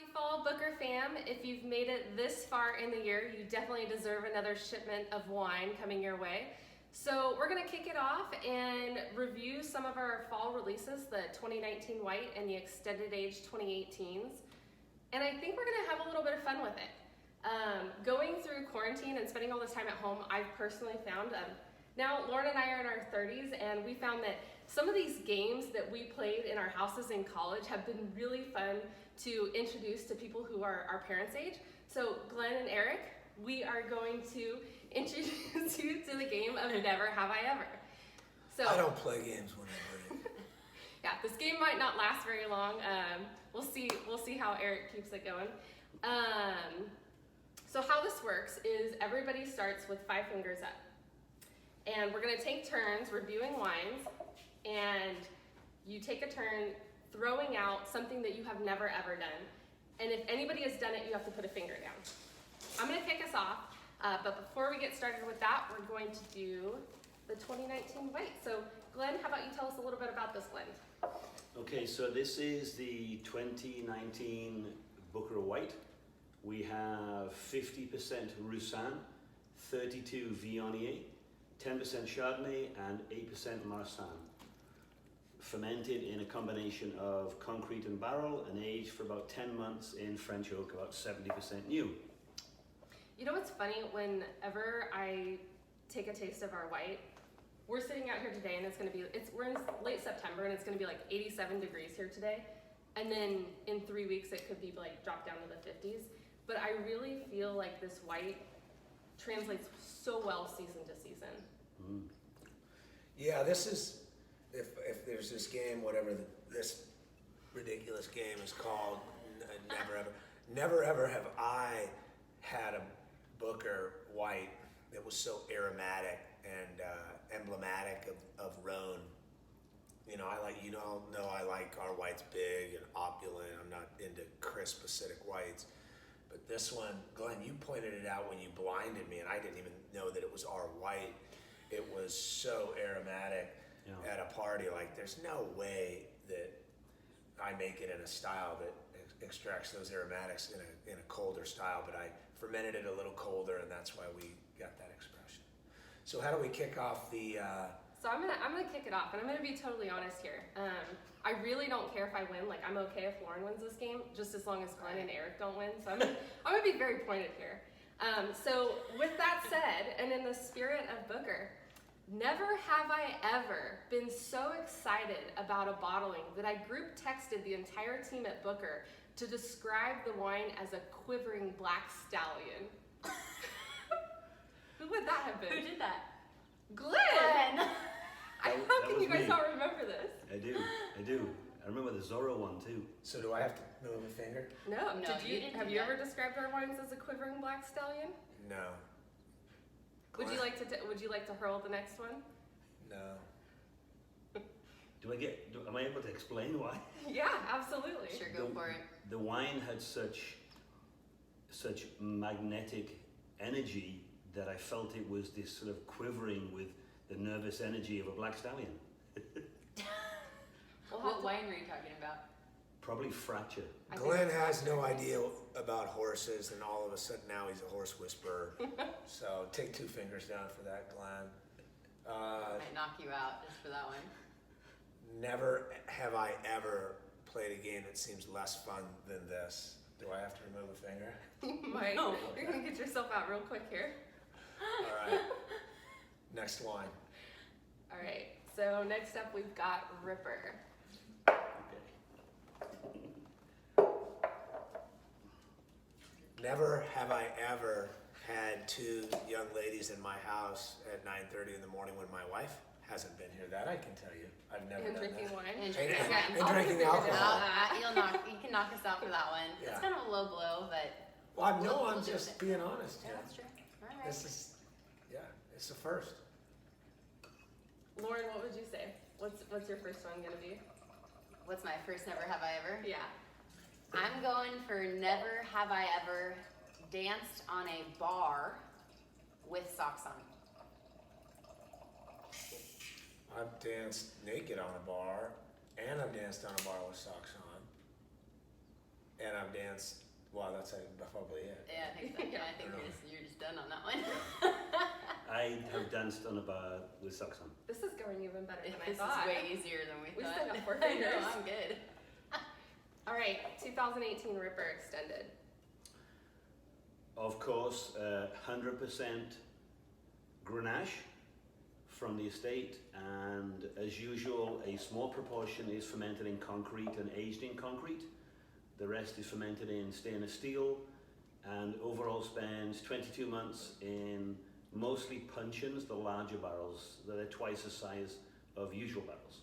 Happy fall, Booker fam. If you've made it this far in the year, you definitely deserve another shipment of wine coming your way. So we're gonna kick it off and review some of our fall releases, the 2019 white and the extended age 2018s. And I think we're gonna have a little bit of fun with it. Going through quarantine and spending all this time at home, I've personally found, now Lauren and I are in our 30s, and we found that some of these games that we played in our houses in college have been really fun to introduce to people who are our parents' age. So Glenn and Eric, we are going to introduce you to the game of Never Have I Ever. So I don't play games when I'm ready. yeah, this game might not last very long. We'll see how Eric keeps it going. So how this works is everybody starts with 5 fingers up. And we're gonna take turns reviewing wines, and you take a turn throwing out something that you have never ever done. And if anybody has done it, you have to put a finger down. I'm gonna kick us off, but before we get started with that, we're going to do the 2019 white. So Glenn, how about you tell us a little bit about this blend? Okay, so this is the 2019 Booker White. We have 50% Roussanne, 32 Viognier, 10% Chardonnay, and 8% Marsanne. Fermented in a combination of concrete and barrel and aged for about 10 months in French oak, about 70% new. You know what's funny? Whenever I take a taste of our white, we're sitting out here today and we're in late September and it's gonna be like 87 degrees here today. And then in 3 weeks it could be like dropped down to the 50s. But I really feel like this white translates so well season to season. Mm. Yeah, this is, if there's this game, whatever this ridiculous game is called, never ever have I had a Booker white that was so aromatic and emblematic of Rhone. You know, I like our whites big and opulent. I'm not into crisp acidic whites. But this one, Glenn, you pointed it out when you blinded me, and I didn't even know that it was our white. It was so aromatic at a party. Like, there's no way that I make it in a style that extracts those aromatics in a colder style, but I fermented it a little colder, and that's why we got that expression. So how do we kick off the... So I'm gonna kick it off, and I'm gonna be totally honest here. I really don't care if I win. Like, I'm okay if Lauren wins this game, just as long as Glenn and Eric don't win. So I'm gonna be very pointed here. So with that said, and in the spirit of Booker, never have I ever been so excited about a bottling that I group texted the entire team at Booker to describe the wine as a quivering black stallion. Who would that have been? Who did that? Glenn! How can was you guys me. not remember this? I do. I remember the Zorro one too. So do I have to move a finger? No. No, Did you didn't have do you that. ever described our wines as a quivering black stallion? No. Would you like to hurl the next one? No. Am I able to explain why? Yeah, absolutely. Sure, go for it. The wine had such magnetic energy that I felt it was this sort of quivering with the nervous energy of a black stallion. What wine were you talking about? Probably Fracture. Glenn has no idea about horses, and all of a sudden now he's a horse whisperer. So take 2 fingers down for that, Glenn. I might knock you out just for that one. Never have I ever played a game that seems less fun than this. Do I have to remove a finger? You might. No. You're gonna get yourself out real quick here. All right. Next wine. All right. So next up we've got Ripper. Never have I ever had 2 young ladies in my house at 9:30 in the morning when my wife hasn't been here. That I can tell you. I've never And done drinking that. wine. And And, drinking and wine. drinking alcohol. You can knock us out for that one. Yeah. It's kind of a low blow, but Well, I'm We'll do just it. being honest. yeah, Yeah. that's true. All right. This is, it's the first. Lauren, what would you say? What's your first one gonna be? What's my first never have I ever? Yeah. I'm going for never have I ever danced on a bar with socks on. I've danced naked on a bar, and I've danced on a bar with socks on. and I've danced. Wow, that's probably it. Yeah, I think so. Yeah, I think you're just done on that one. I have danced on a bar with socks on. This is going even better than I This thought. is way easier than we We thought. still got 4 I know, fingers. I'm good. All right, 2018 Ripper Extended. Of course, 100% Grenache from the estate, and as usual, a small proportion is fermented in concrete and aged in concrete. The rest is fermented in stainless steel, and overall spends 22 months in mostly puncheons, the larger barrels. They're twice the size of usual barrels.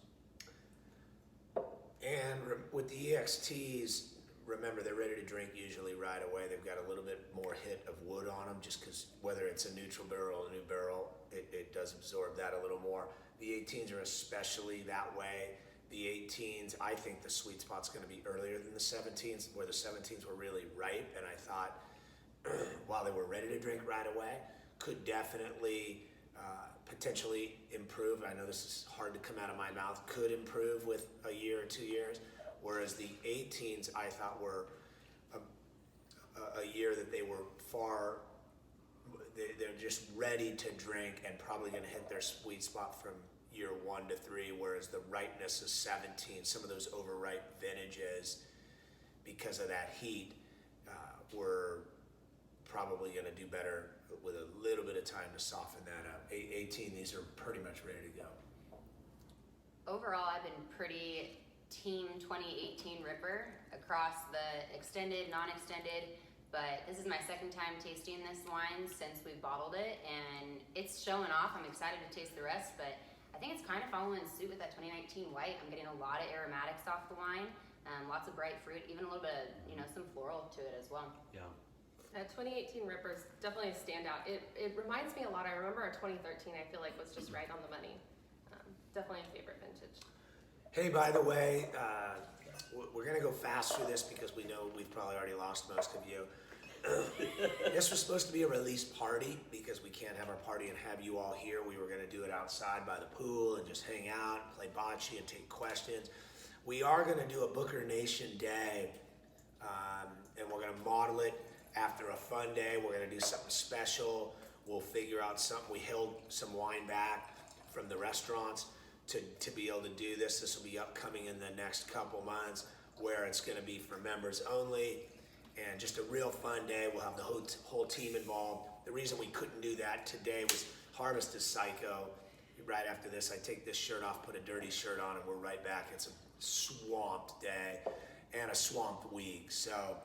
And with the EXTs, remember they're ready to drink usually right away. They've got a little bit more hit of wood on them, just because whether it's a neutral barrel or a new barrel, it does absorb that a little more. The 18s are especially that way. The 18s, I think the sweet spot's going to be earlier than the 17s, where the 17s were really ripe, and I thought while they were ready to drink right away, could definitely potentially improve. I know this is hard to come out of my mouth. Could improve with a year or 2 years. Whereas the 18s, I thought were a year that they were they're just ready to drink and probably going to hit their sweet spot from year 1 to 3. Whereas the ripeness is 17. Some of those overripe vintages, because of that heat, were probably going to do better with a little bit of time to soften that up. 18, these are pretty much ready to go. Overall, I've been pretty Team 2018 Ripper across the extended, non-extended, but this is my second time tasting this wine since we bottled it, and it's showing off. I'm excited to taste the rest, but I think it's kind of following suit with that 2019 white. I'm getting a lot of aromatics off the wine, lots of bright fruit, even a little bit of, some floral to it as well. Yeah. 2018 Ripper's definitely a standout. It reminds me a lot. I remember our 2013, I feel like, was just right on the money. Definitely a favorite vintage. Hey, by the way, we're going to go fast through this because we know we've probably already lost most of you. This was supposed to be a release party because we can't have our party and have you all here. We were going to do it outside by the pool and just hang out, and play bocce, and take questions. We are going to do a Booker Nation Day, and we're going to model it after a fun day. We're going to do something special. We'll figure out something. We held some wine back from the restaurants to be able to do this. This will be upcoming in the next couple months, where it's going to be for members only, and just a real fun day. We'll have the whole team involved. The reason we couldn't do that today was Harvest is Psycho. Right after this, I take this shirt off, put a dirty shirt on, and we're right back. It's a swamped day and a swamped week. So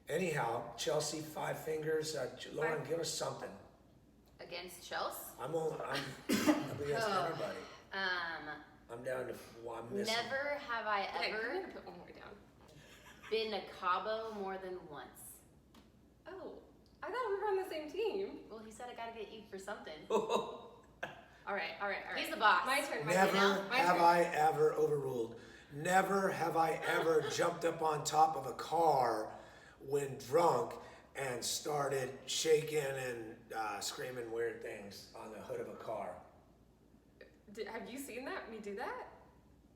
anyhow, Chelsea, 5 fingers. Lauren, give us something. Against Chelsea? I'm up against anybody. I'm down to I'm missing. Never have I Okay, I'm ever gonna put one more down. been to Cabo more than once. Oh, I thought we were on the same team. Well, he said I gotta get you for something. All right. He's the boss. My turn. Never My have turn. I ever overruled. Never have I ever jumped up on top of a car when drunk and started shaking and screaming weird things on the hood of a car. Have you seen that? Me do that?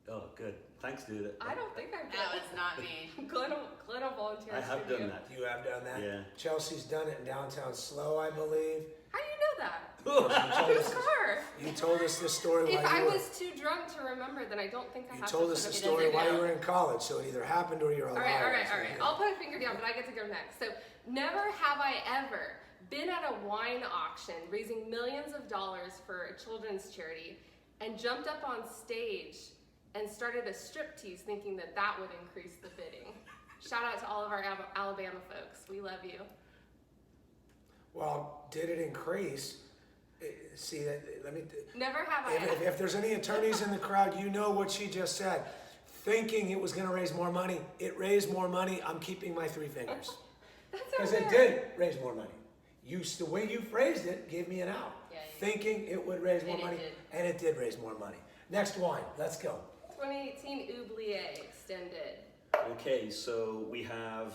Oh, good. Thanks, dude. I don't think I've That done was not me. Glenn will volunteer. I have done that. You have done that? Yeah. Chelsea's done it in downtown Slow, I believe. How do you know that? You Whose car? told us this story If while I you were. was too drunk to remember, then I don't think I You have told to us the put a story finger while you down. were in college, so it either happened or you're a All liar. right. I'll put a finger down, but I get to go next. So, never have I ever been at a wine auction raising millions of dollars for a children's charity and jumped up on stage and started a striptease thinking that would increase the bidding. Shout out to all of our Alabama folks. We love you. Well, did it increase? See, let me. Never have I ever. If there's any attorneys in the crowd, you know what she just said. Thinking it was going to raise more money, it raised more money. I'm keeping my 3 fingers. That's Because so it weird. did raise more money. The way you phrased it gave me an out. Yeah, Thinking it would raise more And it money, did. and it did raise more money. Next wine, let's go. 2018 Oublié Extended. Okay, so we have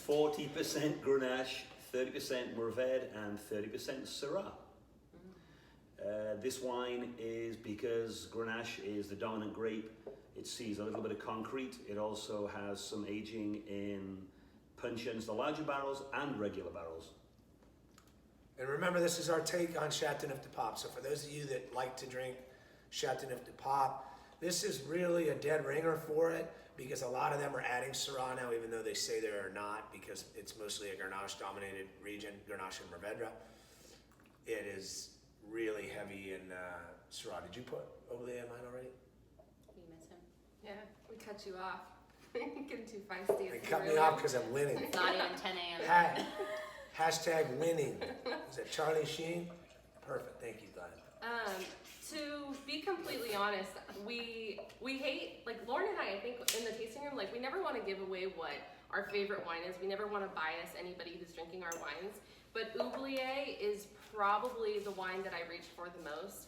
40% Grenache, 30% Mourvèdre, and 30% Syrah. This wine is, because Grenache is the dominant grape It sees a little bit of concrete. It also has some aging in puncheons, the larger barrels and regular barrels. And remember, this is our take on Chateauneuf du Pape. So for those of you that like to drink Chateauneuf du Pape, this is really a dead ringer for it, because a lot of them are adding Syrah now, even though they say they are not, because it's mostly a Grenache-dominated region, Grenache and Mourvedre. It is really heavy in Syrah. Did you put Oubliette in mine already? You miss him? Yeah, we cut you off. Getting too feisty. They It's cut me really- off because I'm winning. It's not even 10 a.m. Hashtag winning. Is that Charlie Sheen? Perfect. Thank you, Glenn. To be completely honest, we hate, like Lauren and I think in the tasting room, like we never want to give away what our favorite wine is. We never want to bias anybody who's drinking our wines. But Oubliette is probably the wine that I reach for the most.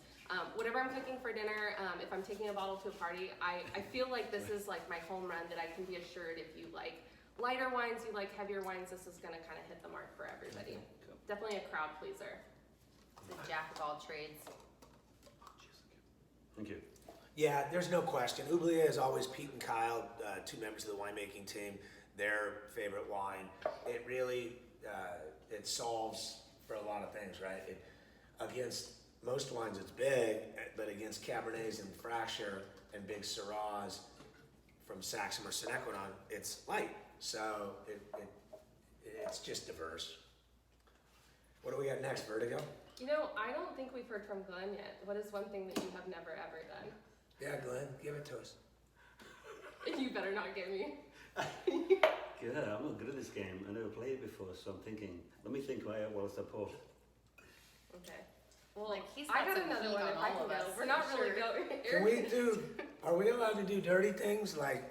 Whatever I'm cooking for dinner, if I'm taking a bottle to a party, I feel like this is like my home run, that I can be assured if you like lighter wines, you like heavier wines, this is gonna kind of hit the mark for everybody. Cool. Definitely a crowd pleaser. It's a jack of all trades. Thank you. Yeah, there's no question. Oubliette is always Pete and Kyle, two members of the winemaking team, their favorite wine. It really, it solves for a lot of things, right? Against most wines it's big, but against Cabernets and Fracture and big Syrahs from Saxum or Senequidon, it's light. So it's just diverse. What do we got next, Vertigo? You know, I don't think we've heard from Glenn yet. What is one thing that you have never ever done? Yeah, Glenn, give it to us. You better not get me. Good, I'm not good at this game. I never played it before, so I'm thinking, let me think whilst I pour. Okay. Well, Like, he's I got got some another heat one on if I all can of go. us, We're not for really sure. going. Can we do, are we allowed to do dirty things like,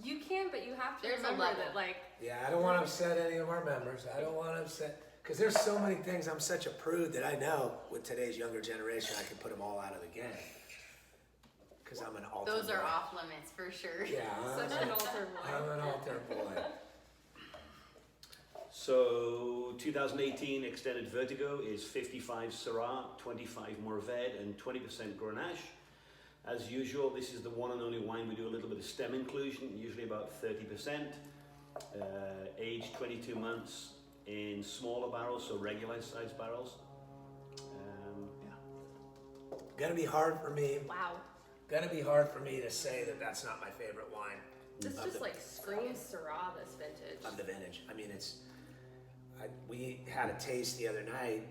You can, but you have to There's a remember level. that, like, yeah, I don't want to upset any of our members. I don't want to upset, because there's so many things. I'm such a prude that I know with today's younger generation, I can put them all out of the game. Because I'm an altar Those are boy. off limits for sure. Yeah, such an altar boy. I'm an altar boy. So 2018 extended Vertigo is 55 Syrah, 25 Mourvedre, and 20% Grenache. As usual, this is the one and only wine we do a little bit of stem inclusion, usually about 30%. Aged 22 months in smaller barrels, so regular size barrels. Yeah. Gonna be hard for me. Wow. Gonna be hard for me to say that that's not my favorite wine This Of just the- like screams Syrah, this vintage. of the vintage. I mean, we had a taste the other night.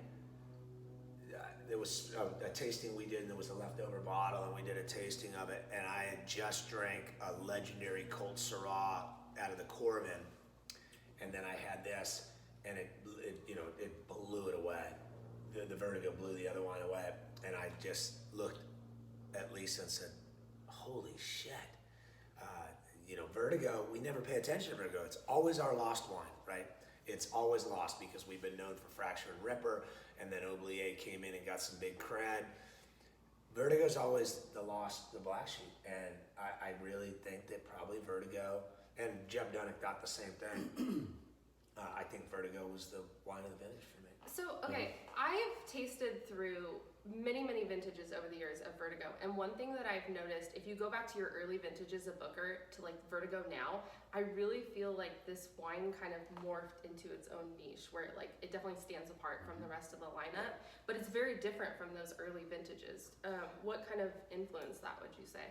There was a tasting we did, and there was a leftover bottle, and we did a tasting of it, and I had just drank a legendary Colt Syrah out of the Corbin, and then I had this, and it blew it away. The Vertigo blew the other wine away, and I just looked at Lisa and said, "Holy shit!" Vertigo. We never pay attention to Vertigo. It's always our lost wine, right? It's always lost because we've been known for Fracture and Ripper, and then Oubliette came in and got some big cred. Vertigo's always the black sheep, and I really think that probably Vertigo, and Jeb Dunnick got the same thing. I think Vertigo was the wine of the vintage for me. So, okay, I have tasted through many, many vintages over the years of Vertigo, and one thing that I've noticed, if you go back to your early vintages of Booker to like Vertigo now, I really feel like this wine kind of morphed into its own niche, where it definitely stands apart from the rest of the lineup, but it's very different from those early vintages. What kind of influenced that, would you say?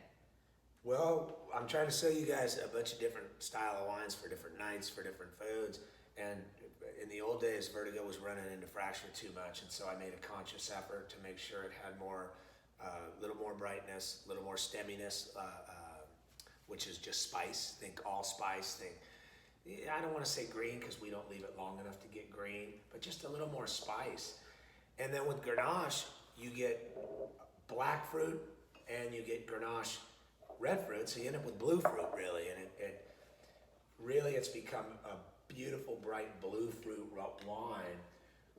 Well, I'm trying to show you guys a bunch of different style of wines for different nights, for different foods. And in the old days, Vertigo was running into Fracture too much, and so I made a conscious effort to make sure it had more, little more brightness, a little more stemminess, which is just spice. Think allspice. I don't want to say green because we don't leave it long enough to get green, but just a little more spice. And then with Grenache, you get black fruit and you get Grenache red fruit, so you end up with blue fruit really, and it really it's become a beautiful bright blue fruit wine.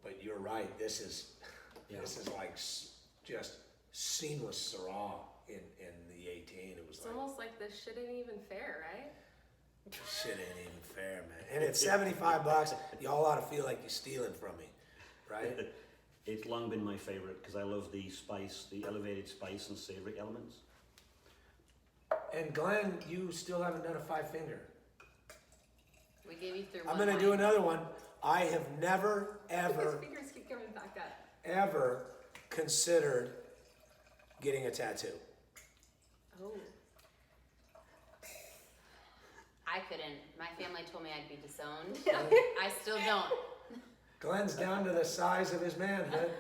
But you're right, this is like just seamless Syrah in the 18. It was It's like almost like this shit ain't even fair, right? shit ain't even fair, man. And it's $75. Y'all ought to feel like you're stealing from me, right? It's long been my favorite because I love the spice, the elevated spice and savory elements. And Glenn, you still haven't done a 5-finger. We gave you through I'm one gonna do wine. another one. I have never, His ever, fingers keep coming back up. ever considered getting a tattoo. Oh. I couldn't. My family told me I'd be disowned. Yeah. I still don't. Glenn's down to the size of his manhood.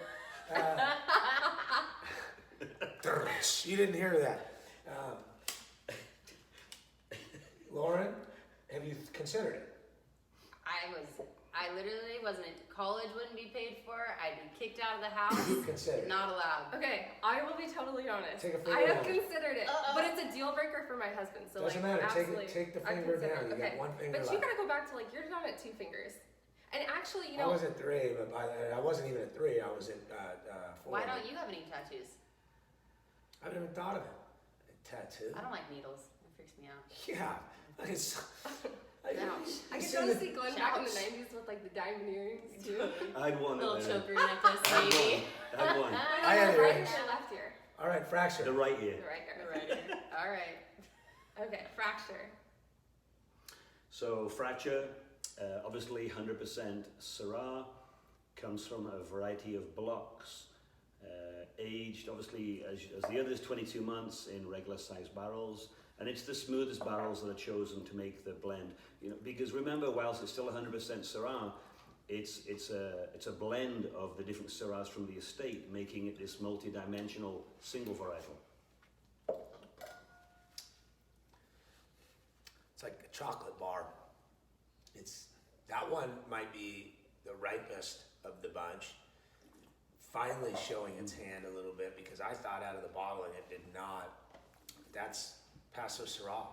You didn't hear that. Lauren, have you considered it? I literally wasn't, college wouldn't be paid for, I'd be kicked out of the house, Consider it. not allowed. Okay, I will be totally honest. Take a finger I have down. considered it, Uh-oh. but it's a deal breaker for my husband. So Doesn't like, matter. absolutely, Take the I finger consider down. it. You Okay. got one finger But left. you gotta go back to like you're down at 2 fingers, and actually, you I know, was at 3, but I wasn't even at 3. I was at 4. Why don't you have any tattoos? I haven't even thought of it. A tattoo? I don't like needles, it freaks me out. Yeah. It's, Ouch. I could see totally see Glenn back in the Ouch. 90s with like the diamond earrings too. I'd want Little it. choker necklace, I'd maybe. want. I'd want. I had right earrings. ear, left ear. All right, fracture. The right ear. The right ear. The right ear. All right. Okay, fracture. So fracture, obviously 100% Syrah, comes from a variety of blocks, aged obviously as the others 22 months in regular size barrels, and it's the smoothest barrels that are chosen to make the blend. You know, because remember, whilst it's still 100% Syrah, it's a blend of the different Syrahs from the estate, making it this multi-dimensional single varietal. It's like a chocolate bar. That one might be the ripest of the bunch. Finally showing its hand a little bit because I thought out of the bottle and it did not. That's Paso Syrah.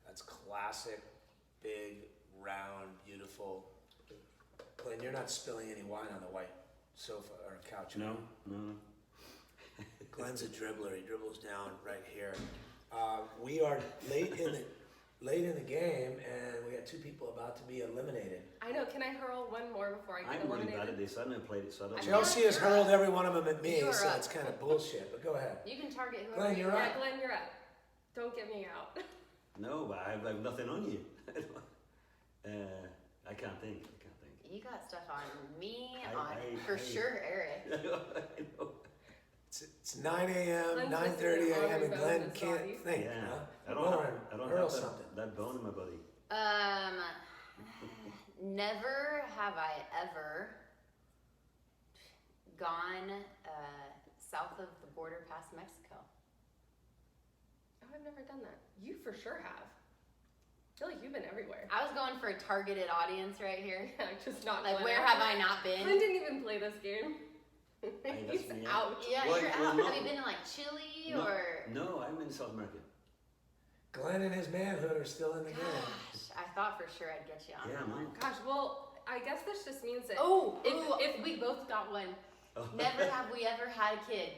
That's classic, big, round, beautiful. Glenn, you're not spilling any wine on the white sofa or couch. No, no. Glenn's a dribbler. He dribbles down right here. We are late in the game, and we got 2 people about to be eliminated. I know. Can I hurl one more before I get I'm really eliminated? bad at this. I've never played it, so I don't know. Chelsea has hurled every one of them at me, You are so up. it's kind of bullshit. But go ahead. You can target whoever Glenn, you you're want. up. Yeah, Glenn, you're up. Don't get me out. No, but I have nothing on you. I can't think. You got stuff on me, I- for I- sure, Eric. I know. It's 9 a.m., Glenn's 9:30 listening a.m., and on Glenn his can't body. think. Yeah, Huh? I don't Lauren, have hurl that, something. that bone in my body. Never have I ever gone south of the border past Mexico. Oh, I've never done that. You for sure have. I feel like you've been everywhere. I was going for a targeted audience right here. Yeah, just not Like, Glenn. where have I not Glenn been? didn't even play this game. Hey, He's that's me out. Yeah, Well, you're well, out. no. Have you been to like Chile No, or? no, I'm in South America. Glenn and his manhood are still in the game. Gosh, I thought for sure I'd get you on Yeah, that one. no. Gosh, well, I guess this just means that Oh, if we both got one. Oh. Never have we ever had a kid.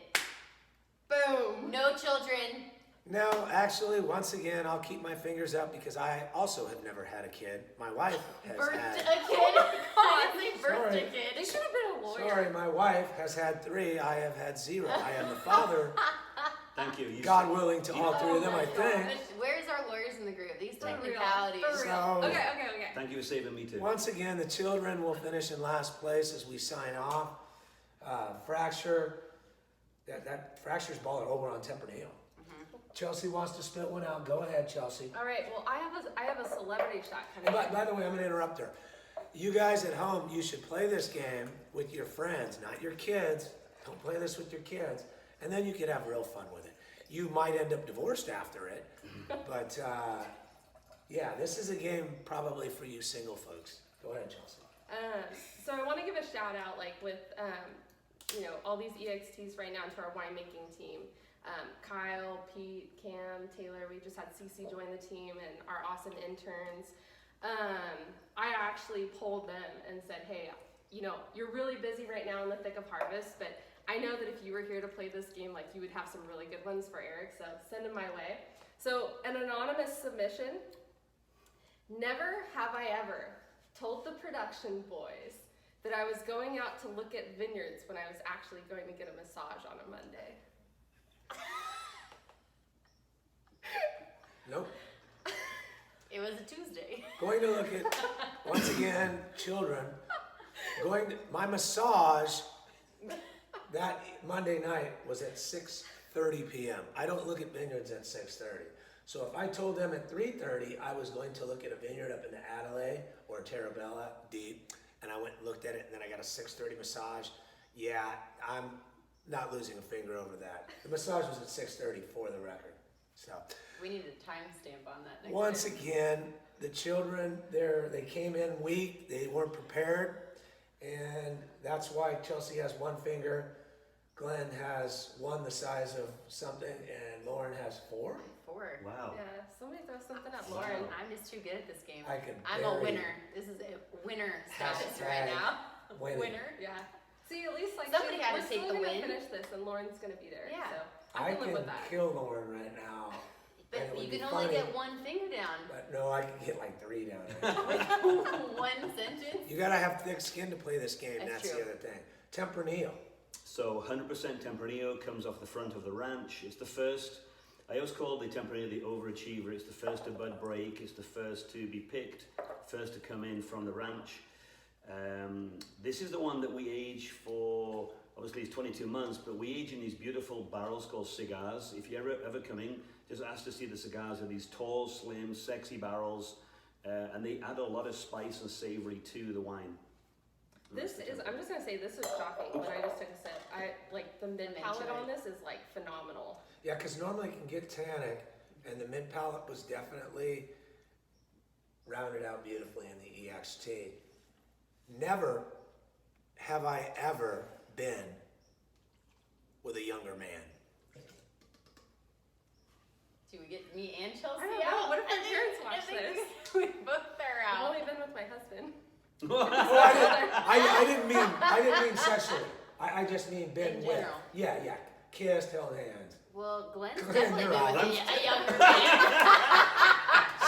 boom. No children. No, actually, once again, I'll keep my fingers up because I also have never had a kid. My wife has Birthed had. a kid. I birthed Sorry. a They kid. should have been a lawyer. Sorry, my wife has had 3. I have had 0. I am the father. Thank you. You God willing to all 3 of them, Oh I my think. Where's our lawyers in the group? These For real. technicalities. For real. So- Okay. Thank you for saving me too. Once again, the children will finish in last place as we sign off. Fracture. That Fracture's ball are over on Tempranillo. Chelsea wants to spit one out. Go ahead, Chelsea. All right. Well, I have a celebrity shot And coming. by the way, I'm going to interrupt her. You guys at home, you should play this game with your friends, not your kids. Don't play this with your kids. And then you could have real fun with it. You might end up divorced after it. But yeah, this is a game probably for you single folks. Go ahead, Chelsea. So I want to give a shout out, like with all these EXTs right now to our winemaking team. Kyle, Pete, Cam, Taylor. We just had Cece join the team and our awesome interns. I actually polled them and said, hey, you're really busy right now in the thick of harvest, but I know that if you were here to play this game, like you would have some really good ones for Eric, so send them my way. So an anonymous submission. Never have I ever told the production boys that I was going out to look at vineyards when I was actually going to get a massage on a Monday. Tuesday. Going to look at, once again, children, going to, my massage that Monday night was at 6:30 p.m. I don't look at vineyards at 6:30. So if I told them at 3:30 I was going to look at a vineyard up in the Adelaide or Terabella deep, and I went and looked at it, and then I got a 6:30 massage, yeah, I'm not losing a finger over that. The massage was at 6:30 for the record. So We need a timestamp on that next once time. again, the children, they came in weak, they weren't prepared, and that's why Chelsea has one finger, Glenn has one the size of something, and Lauren has four. 4. Wow. Yeah, somebody throw something at Wow. Lauren. I'm just too good at this game. I could I'm a barely winner. This is a winner status Hashtag right now. winning. Winner. Yeah. See, at least like Somebody had to we're take still the gonna win. finish this, and Lauren's gonna be there. Yeah. So I I can live can with that. kill Lauren right now, and But it would you be can only funny, get one finger down. but no, I can get like 3 down there. One sentence. You gotta have thick skin to play this game, That's that's true. the other thing. Tempranillo. So 100% Tempranillo comes off the front of the ranch. It's the first, I always call the Tempranillo the overachiever. It's the first to bud break. It's the first to be picked, first to come in from the ranch. This is the one that we age for, obviously it's 22 months, but we age in these beautiful barrels called cigars. If you ever come in, just ask to see the cigars. Are these tall, slim, sexy barrels, and they add a lot of spice and savory to the wine. This is, I'm just gonna say, this is shocking when I just took a sip. I, like, the mid palate on this is like phenomenal. Yeah, because normally it can get tannic, and the mid palate was definitely rounded out beautifully in the EXT. Never have I ever been with a younger man. Do we get me and Chelsea I don't out? know. What if our I think- parents I watch think this? We both are I've out. only been with my husband. Oh, I didn't mean sexually. I just mean been In with. general. Yeah. Kissed, held hands. Well, Glenn's Glenn, definitely you're been out. with a younger man.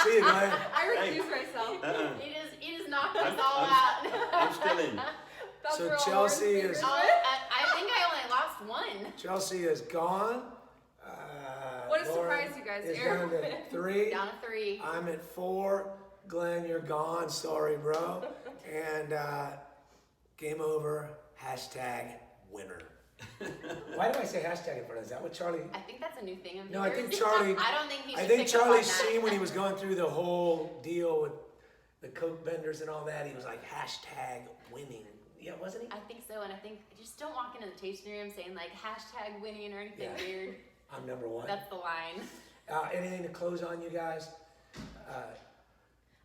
See you, Glenn. I recuse myself. He just knocked us I'm- all I'm- out. I'm still in. That's So where all Chelsea Lauren's is- fingers Oh, went. I think I only lost one. Chelsea is gone. What a Lauren surprise, you guys. is Aaron down to wins. 3. Down to 3. I'm at 4. Glenn, you're gone. Sorry, bro. And game over. Hashtag winner. Why did I say hashtag in front of? Is that what Charlie? I think that's a new thing of No, I think yours. Charlie. I don't think he I should think pick up on Charlie's that. seen when he was going through the whole deal with the Coke vendors and all that. He was like hashtag winning. Yeah, wasn't he? I think so, and I think just don't walk into the tasting room saying like hashtag winning or anything Yeah. weird. I'm number 1. That's the line. Anything to close on, you guys?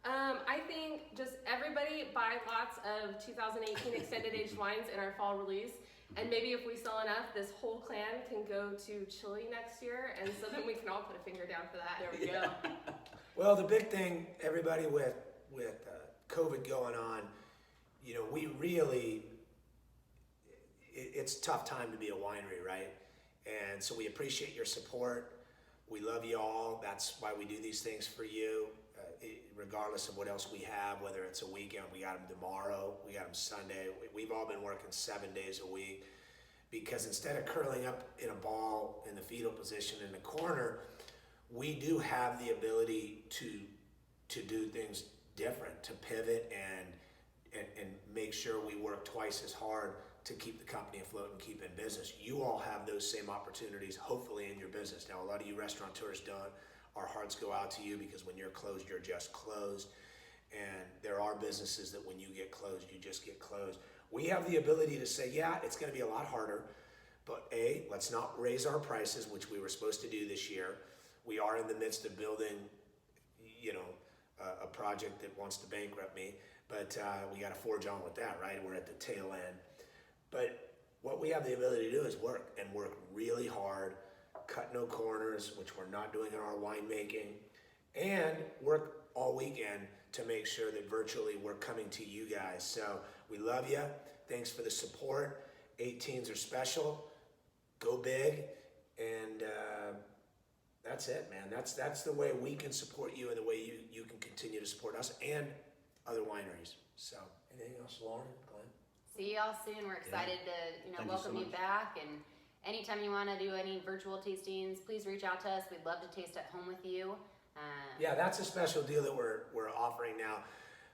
I think just everybody buy lots of 2018 extended aged wines in our fall release. And maybe if we sell enough, this whole clan can go to Chile next year, and so then we can all put a finger down for that. There we go. Well, the big thing, everybody, with COVID going on, you know, we really, it's a tough time to be a winery, right? And so we appreciate your support. We love you all. That's why we do these things for you, regardless of what else we have, whether it's a weekend, we got them tomorrow, we got them Sunday. We've all been working 7 days a week, because instead of curling up in a ball in the fetal position in the corner, we do have the ability to do things different, to pivot and make sure we work twice as hard to keep the company afloat and keep in business. You all have those same opportunities, hopefully, in your business. Now, a lot of you restaurateurs don't. Our hearts go out to you, because when you're closed, you're just closed. And there are businesses that when you get closed, you just get closed. We have the ability to say, yeah, it's going to be a lot harder, but let's not raise our prices, which we were supposed to do this year. We are in the midst of building, a project that wants to bankrupt me, but we got to forge on with that, right? We're at the tail end. But what we have the ability to do is work really hard, cut no corners, which we're not doing in our winemaking, and work all weekend to make sure that virtually we're coming to you guys. So we love you. Thanks for the support. 18s are special. Go big. And that's it, man. That's the way we can support you, and the way you can continue to support us and other wineries. So anything else, Lauren, Glenn? See y'all soon. We're excited to Thank you welcome so you much. back. And anytime you want to do any virtual tastings, please reach out to us. We'd love to taste at home with you. Yeah, that's a special deal that we're offering now.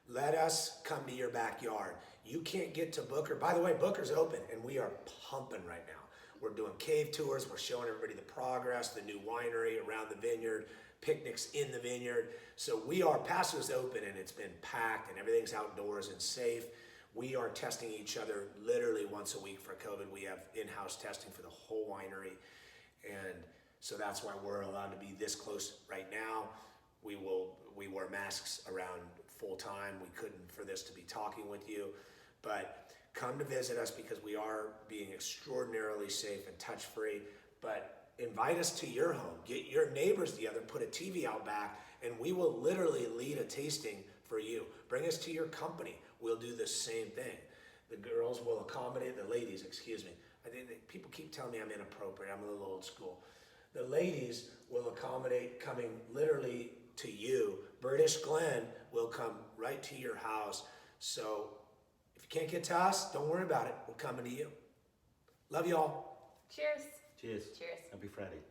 Let us come to your backyard. You can't get to Booker. By the way, Booker's open and we are pumping right now. We're doing cave tours. We're showing everybody the progress, the new winery around the vineyard, picnics in the vineyard. So Paso's open and it's been packed and everything's outdoors and safe. We are testing each other literally once a week for COVID. We have in-house testing for the whole winery. And so that's why we're allowed to be this close right now. We wear masks around full time. We couldn't for this to be talking with you, but come to visit us because we are being extraordinarily safe and touch free. But invite us to your home, get your neighbors together, put a TV out back, and we will literally lead a tasting for you. Bring us to your company. We'll do the same thing. The girls will accommodate, the ladies, excuse me. I think that people keep telling me I'm inappropriate. I'm a little old school. The ladies will accommodate coming literally to you. British Glen will come right to your house. So if you can't get to us, don't worry about it. We're coming to you. Love you all. Cheers. Cheers. Cheers. Happy Friday.